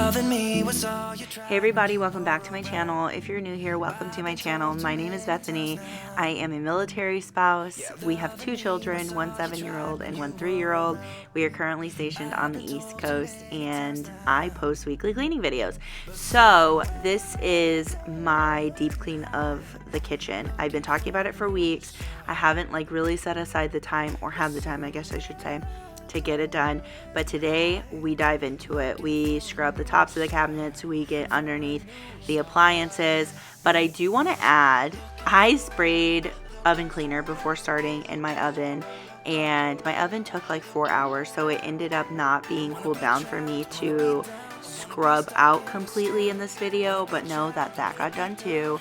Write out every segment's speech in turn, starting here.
loving me was all you tried. Hey everybody, welcome back to my channel. If you're new here, welcome to my channel. My name is Bethany. I am a military spouse. We have 2 children, one 7-year-old and one 3-year-old. We are currently stationed on the East Coast and I post weekly cleaning videos. So this is my deep clean of the kitchen. I've been talking about it for weeks. I haven't really set aside the time, or have the time, I guess I should say, to get it done, but today we dive into it. We scrub the tops of the cabinets, we get underneath the appliances, but I do want to add, I sprayed oven cleaner before starting in my oven, and my oven took like 4 hours, so it ended up not being cooled down for me to scrub out completely in this video, but know that got done too.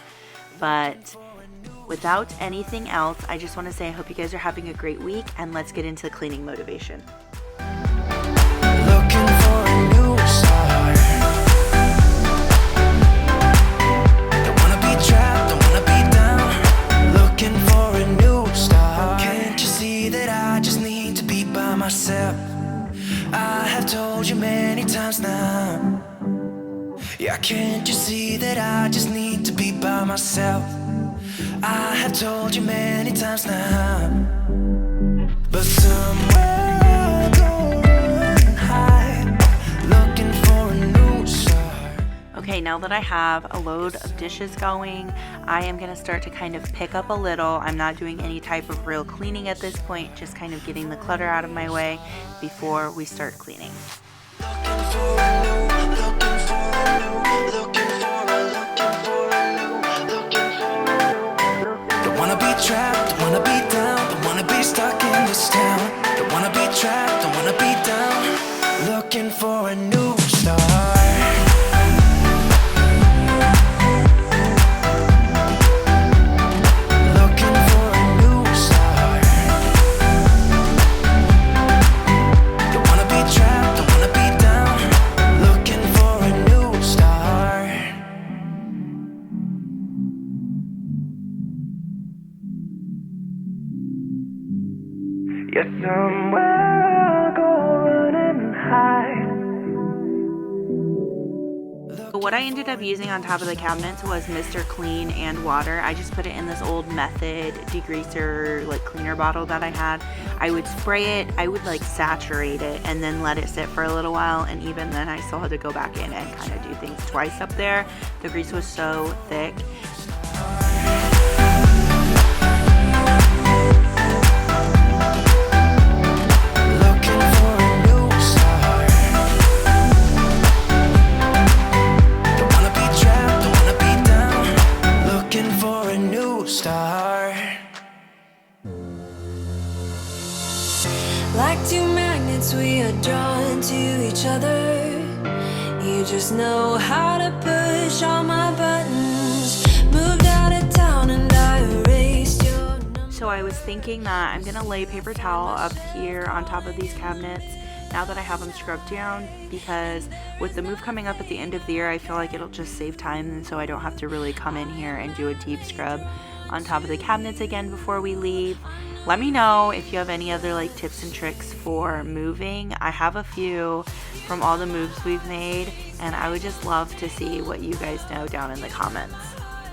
But without anything else, I just want to say I hope you guys are having a great week, and let's get into cleaning motivation. Looking for a new start. Don't wanna be trapped, don't wanna be down. Looking for a new start. Can't you see that I just need to be by myself? I have told you many times now. Yeah, can't you see that I just need to be by myself? I have told you many times now, but somewhere going high, looking for a new start. Okay, now that I have a load of dishes going, I am going to start to kind of pick up a little. I'm not doing any type of real cleaning at this point, just kind of getting the clutter out of my way before we start cleaning. Looking for a new, looking for a new, looking for a trapped, don't wanna be down, don't wanna be stuck in this town. Don't wanna be trapped, don't wanna be down. Looking for a new start. Looking for a new start. Don't wanna be trapped, don't wanna be down. Looking for a new start. Yeah, somewhere I'll go run and hide. What I ended up using on top of the cabinets was Mr. Clean and water. I just put it in this old Method degreaser cleaner bottle that I had. I would spray it, I would saturate it, and then let it sit for a little while, and even then I still had to go back in and kind of do things twice up there. The grease was so thick. Like 2 magnets, we are drawn to each other. You just know how to push all my buttons. Moved out of town and I erased your number. So I was thinking that I'm gonna lay paper towel up here on top of these cabinets now that I have them scrubbed down, because with the move coming up at the end of the year, I feel like it'll just save time, and so I don't have to really come in here and do a deep scrub on top of the cabinets again before we leave. Let me know if you have any other tips and tricks for moving. I have a few from all the moves we've made, and I would just love to see what you guys know down in the comments.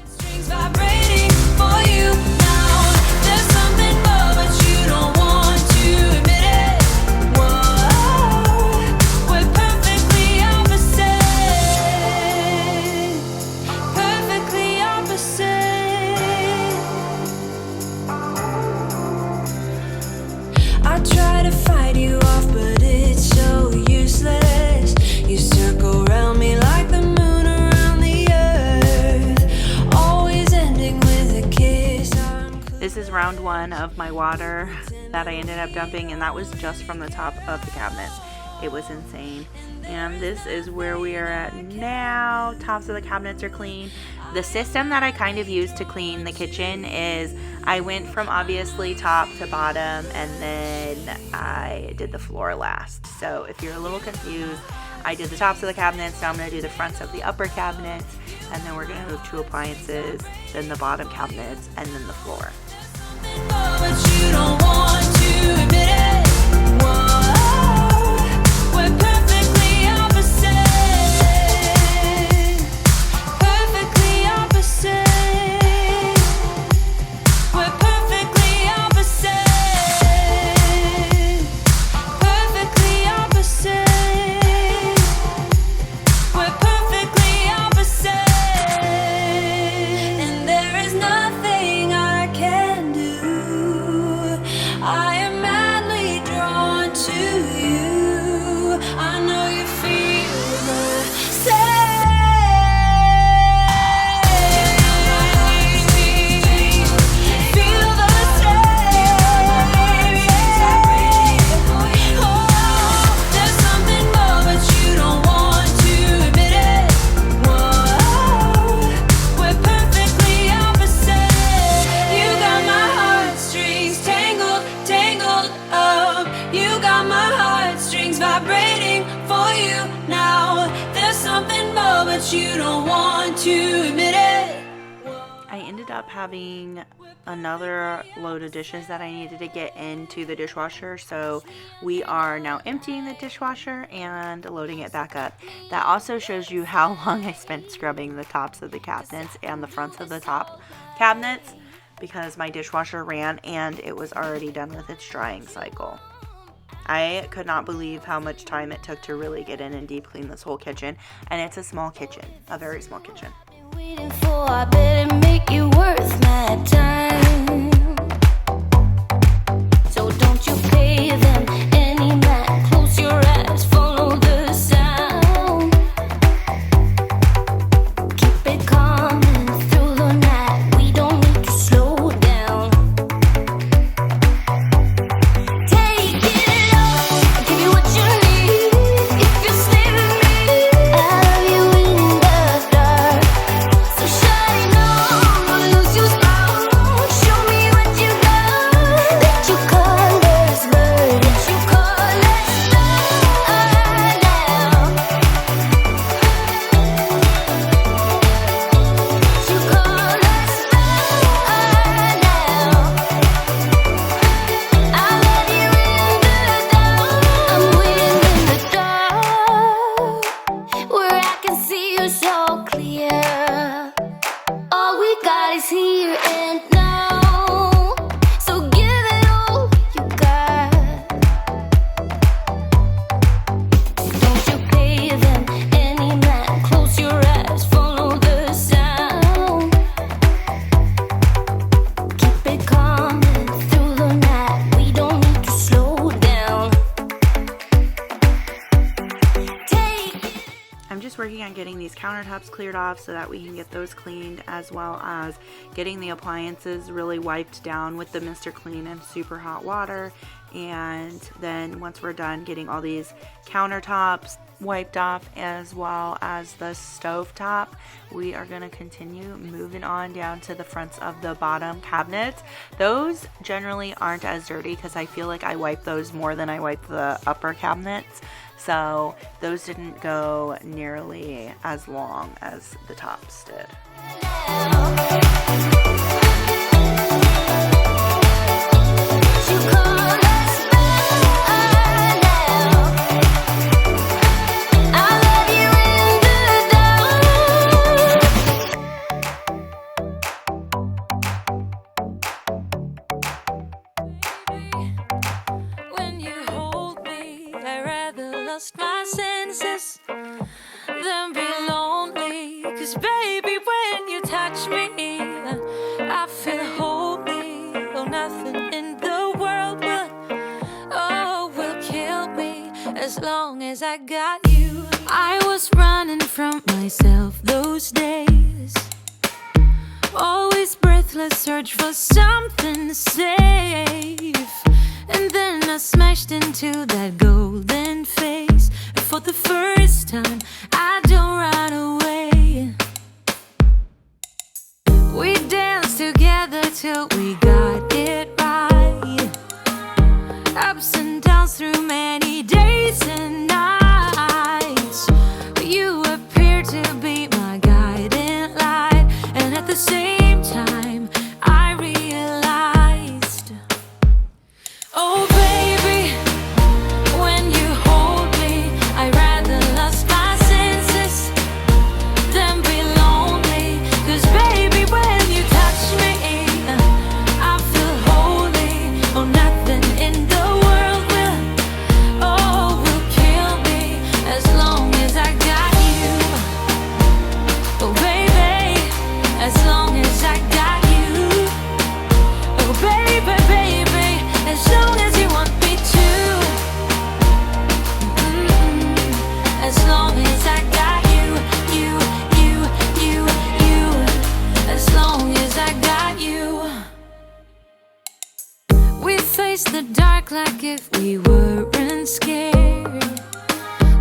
Strings vibrating for you now. There's something more, but you don't want to admit it. Whoa, we're perfectly opposite. Perfectly opposite. I try to fight you off, but it's so useless. You circle around me like the moon around the earth, always ending with a kiss. This is round 1 of my water that I ended up dumping, and that was just from the top of the cabinets. It was insane. And this is where we are at now. Tops of the cabinets are clean. The system that I kind of used to clean the kitchen is I went from obviously top to bottom, and then I did the floor last. So if you're a little confused, I did the tops of the cabinets, now I'm going to do the fronts of the upper cabinets, and then we're going to move 2 appliances, then the bottom cabinets, and then the floor. But you don't want to admit it. Whoa, we're perfectly opposite. but you don't want to admit it. I ended up having another load of dishes that I needed to get into the dishwasher, so we are now emptying the dishwasher and loading it back up. That also shows you how long I spent scrubbing the tops of the cabinets and the fronts of the top cabinets, because my dishwasher ran and it was already done with its drying cycle. I could not believe how much time it took to really get in and deep clean this whole kitchen, and it's a small kitchen, a very small kitchen. Waiting for, I better make it worth my time. So don't you pay them any mind. Close your eyes, follow the sound. Keep it coming through the night. We don't need to slow down. Take it all, I'll give you what you need. If you're slaving me, I love you in the dark. So shine on, don't lose your spark. Show me what you got. Let your colors burn. Let your colors burn now. Let your colors burn now. I love you in the dark. I'm waiting in the dark, where I can see you so clear. All we got is here and now. So give it all you got. Don't you pay them any mind. Close your eyes, follow the sound. Keep it coming through the night. We don't need to slow down. Take it. I'm just working on getting these countertops cleared off so that we can get those cleaned, as well as getting the appliances really wiped down with the Mr. Clean and super hot water. And then once we're done getting all these countertops wiped off, as well as the stove top, we are going to continue moving on down to the fronts of the bottom cabinets. Those generally aren't as dirty because I feel like I wipe those more than I wipe the upper cabinets. So those didn't go nearly as long as the tops did. You call us burn now. I love you in the dark. When you hold me, I rather lost my senses than be lonely. 'Cause baby, when you touch me, I feel holy. Oh, nothing in the world will kill me as long as I got you. I was running from myself those days, always breathless, search for something safe. And then I smashed into that golden face. And for the first time, I don't run away. We danced together till we got it right. Ups and downs through many days and nights. You appeared to be my guiding light. And at the same time, I realized, oh baby, when you hold me, I rather lost my senses than be lonely. 'Cause baby, when you touch me, I feel holy. Oh, nothing in the world will kill me as long as I got you. Oh baby, as long as I got you. Oh baby, baby, as long as you want me to. As long as I got you, you. As long as I got you. We faced the dark like if we weren't scared.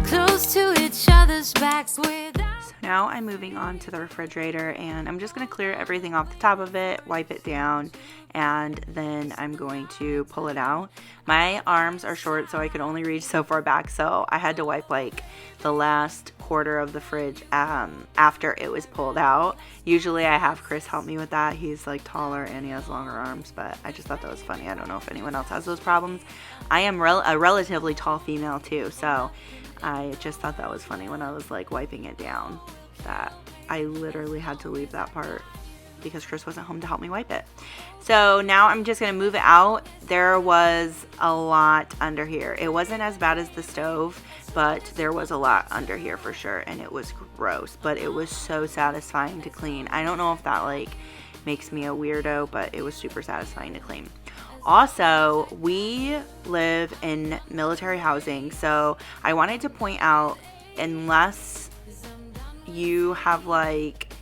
Close to each other's backs without. Now I'm moving on to the refrigerator, and I'm just going to clear everything off the top of it, wipe it down, and then I'm going to pull it out. My arms are short, so I could only reach so far back, so I had to wipe like the last quarter of the fridge after it was pulled out. Usually I have Chris help me with that. He's like taller and he has longer arms, but I just thought that was funny. I don't know if anyone else has those problems. I am a relatively tall female too, so I just thought that was funny when I was like wiping it down, that I literally had to leave that part because Chris wasn't home to help me wipe it. So now I'm just going to move it out. There was a lot under here. It wasn't as bad as the stove, but there was a lot under here for sure, and it was gross, but it was so satisfying to clean. I don't know if that like makes me a weirdo, but it was super satisfying to clean. Also, we live in military housing, so I wanted to point out, unless you have like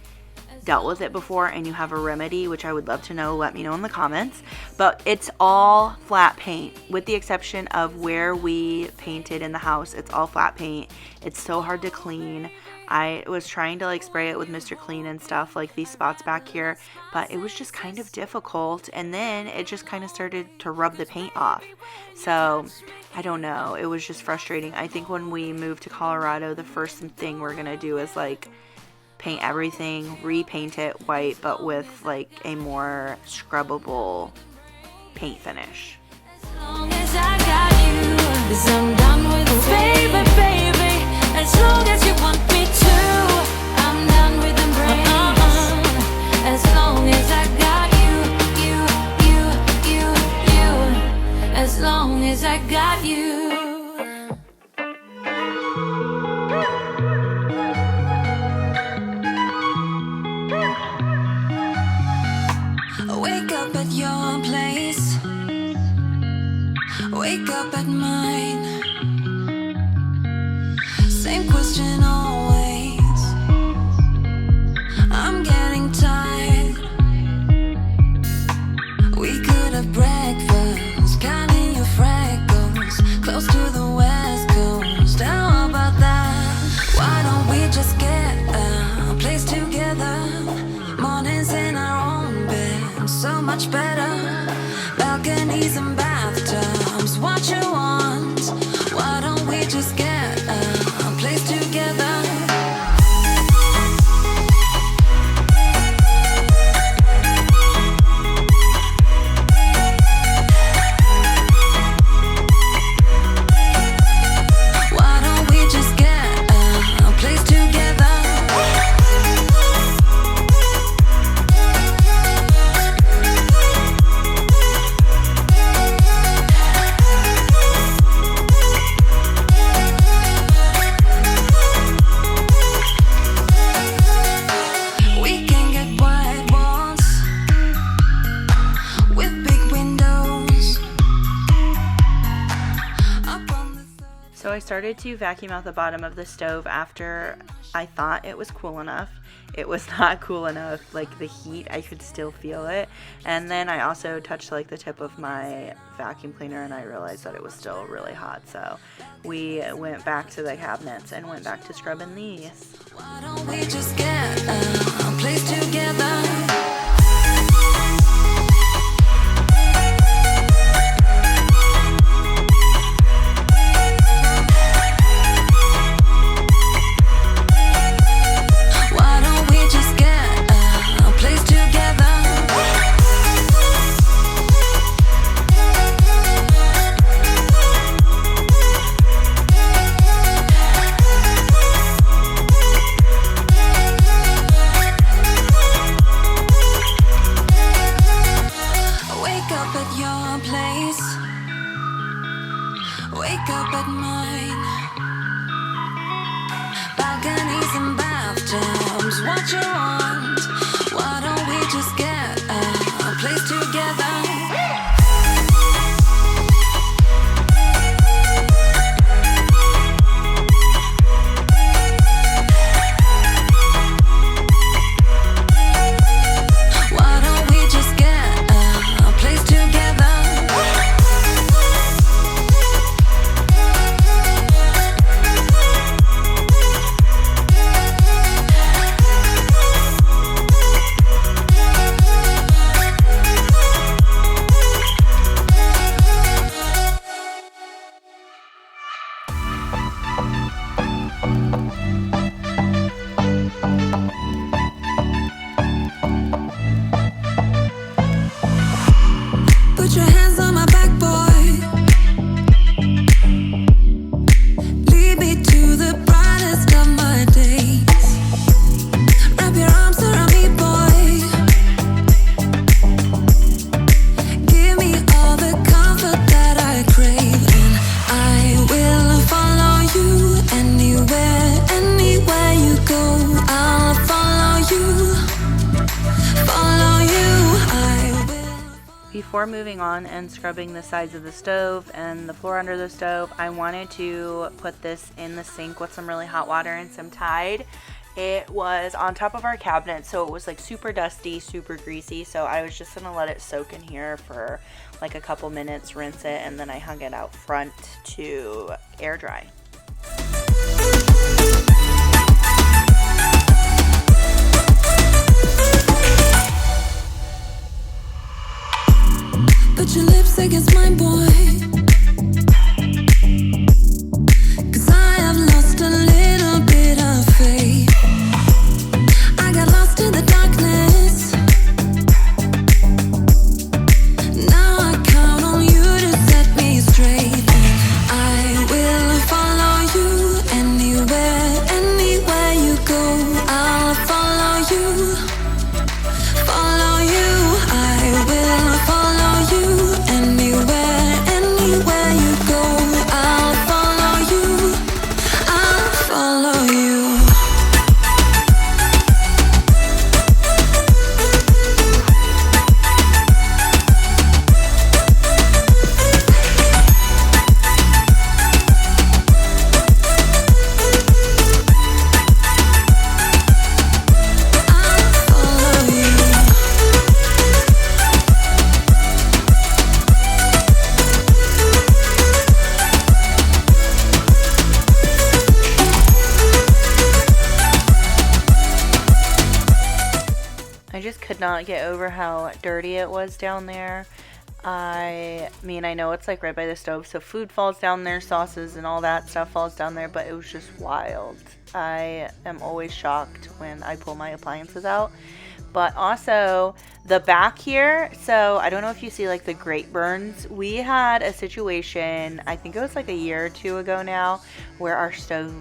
dealt with it before and you have a remedy, which I would love to know, let me know in the comments, but it's all flat paint with the exception of where we painted in the house. It's all flat paint. It's so hard to clean. I was trying to like spray it with Mr. Clean and stuff, like these spots back here, but it was just kind of difficult, and then it just kind of started to rub the paint off. So I don't know, it was just frustrating. I think when we move to Colorado, the first thing we're gonna do is like paint everything, repaint it white, but with like a more scrubbable paint finish. As long as I got you, 'cause I'm done with the baby. As long as you want me to, I'm done with the brain. As long as I got you. As long as I got you. Wake up at your place, wake up at mine. Same question always. I'm getting tired. We could have breakfast, counting your freckles, close to the west coast. How about that? Why don't we just get a place together? Mornings in our own bed, so much better. Balconies and bathtubs, what you want? Why don't we just get a place together? Why don't we just get a place together? We can get white walls with big windows up on the So I started to vacuum out the bottom of the stove after I thought it was cool enough. It was not cool enough. Like the heat, I could still feel it. And then I also touched like the tip of my vacuum cleaner and I realized that it was still really hot. So we went back to the cabinets and went back to scrubbing these. Why don't we just get a place together? Why don't we just get a place together? Wake up at your place, wake up at mine. Balconies and bathtubs, what you want? Why don't we just get a place together? Why don't we just get a place together? before moving on and scrubbing the sides of the stove and the floor under the stove, I wanted to put this in the sink with some really hot water and some Tide. It was on top of our cabinet, so it was like super dusty, super greasy, so I was just gonna let it soak in here for like a couple minutes, rinse it, and then I hung it out front to air dry. Put your lips against my boy, 'cause I have lost a little bit of faith. I got lost in the darkness. Now I count on you to set me straight. I will follow you anywhere, anywhere you go. I'll follow you, follow you. I will follow you anywhere, anywhere you go. I'll follow you, I'll follow you. I just could not get over how dirty it was down there. I mean, I know it's like right by the stove, so food falls down there, sauces and all that stuff falls down there, but it was just wild. I am always shocked when I pull my appliances out. But also the back here, so I don't know if you see like the grate burns. We had a situation, I think it was like a year or two ago now, where our stove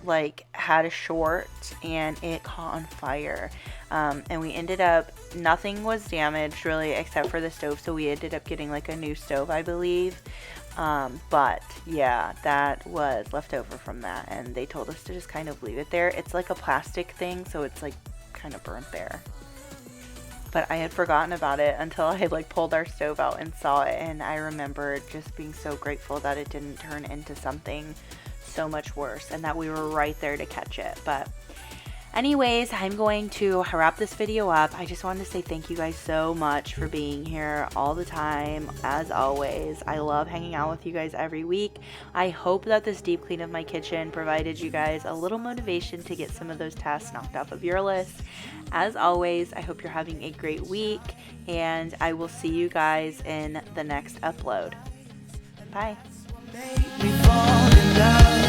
like had a short and it caught on fire. And we ended up, nothing was damaged really except for the stove, so we ended up getting like a new stove, I believe. But yeah, that was left over from that, and they told us to just kind of leave it there. It's like a plastic thing, so it's like kind of burnt there. But I had forgotten about it until I had like pulled our stove out and saw it, and I remembered just being so grateful that it didn't turn into something so much worse and that we were right there to catch it. But anyways, I'm going to wrap this video up. I just wanted to say thank you guys so much for being here all the time. As always, I love hanging out with you guys every week. I hope that this deep clean of my kitchen provided you guys a little motivation to get some of those tasks knocked off of your list. As always, I hope you're having a great week, and I will see you guys in the next upload. Bye. Make me fall in love.